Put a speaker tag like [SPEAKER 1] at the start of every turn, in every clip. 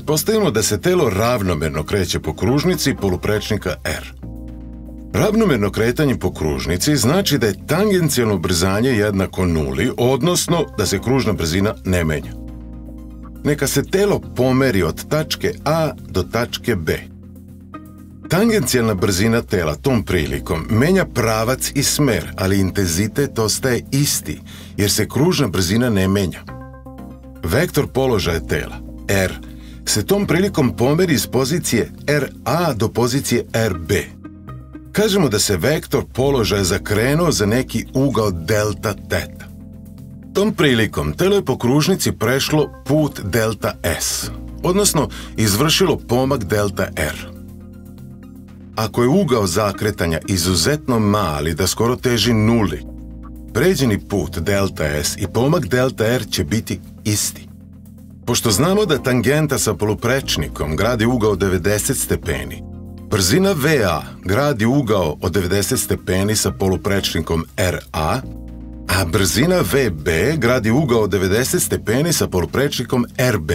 [SPEAKER 1] Pretpostavimo da se telo ravnomerno kreće po kružnici poluprečnika R. Ravnomerno kretanje po kružnici znači da je tangencijalno ubrzanje jednako nuli, odnosno da se kružna brzina ne menja. Neka se telo pomeri od tačke A do tačke B. Tangencijalna brzina tela tom prilikom menja pravac i smer, ali intenzitet ostaje isti, jer se kružna brzina ne menja. Vektor položaja tela, R, se tom prilikom pomeri iz pozicije RA do pozicije RB. Kažemo da se vektor položaja zakrenuo za neki ugao delta teta. Tom prilikom telo je po kružnici prešlo put delta S, odnosno izvršilo pomak delta R. Ako je ugao zakretanja izuzetno mali da skoro teži nuli, pređeni put delta S i pomak delta R će biti isti. Pošto znamo da tangenta sa poluprečnikom gradi ugao 90 stepeni, brzina VA gradi ugao od 90 stepeni sa poluprečnikom RA, a brzina VB gradi ugao od 90 stepeni sa poluprečnikom RB.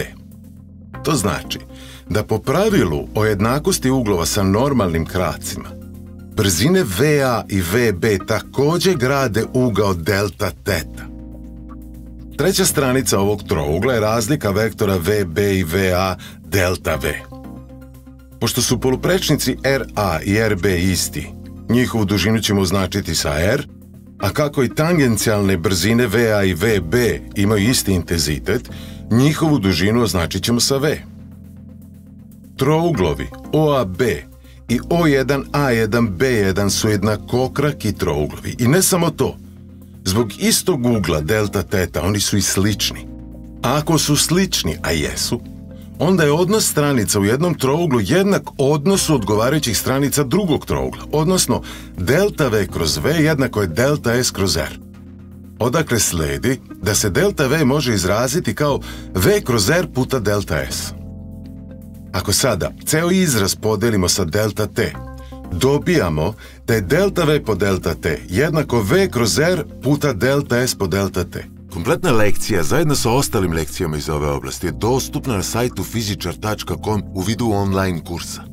[SPEAKER 1] To znači da po pravilu o jednakosti uglova sa normalnim kracima, brzine VA i VB također grade ugao delta teta. Treća stranica ovog trougla je razlika vektora VB i VA delta V. Pošto su poluprečnici RA i RB isti, njihovu dužinu ćemo označiti sa R, a kako i tangencijalne brzine VA i VB imaju isti intenzitet, njihovu dužinu označit ćemo sa V. Trouglovi OAB i O1A1B1 su jednakokraki trouglovi. I ne samo to, zbog istog ugla delta teta oni su i slični. A ako su slični, a jesu, onda je odnos stranica u jednom trouglu jednak odnosu odgovarajućih stranica drugog trougla, odnosno delta V kroz V jednako je delta S kroz R. Odakle sledi da se delta V može izraziti kao V kroz R puta delta S. Ako sada ceo izraz podelimo sa delta T, dobijamo da je delta V po delta T jednako V kroz R puta delta S po delta T.
[SPEAKER 2] Kompletna lekcija zajedno sa ostalim lekcijama iz ove oblasti je dostupna na sajtu fizičar.com u vidu online kursa.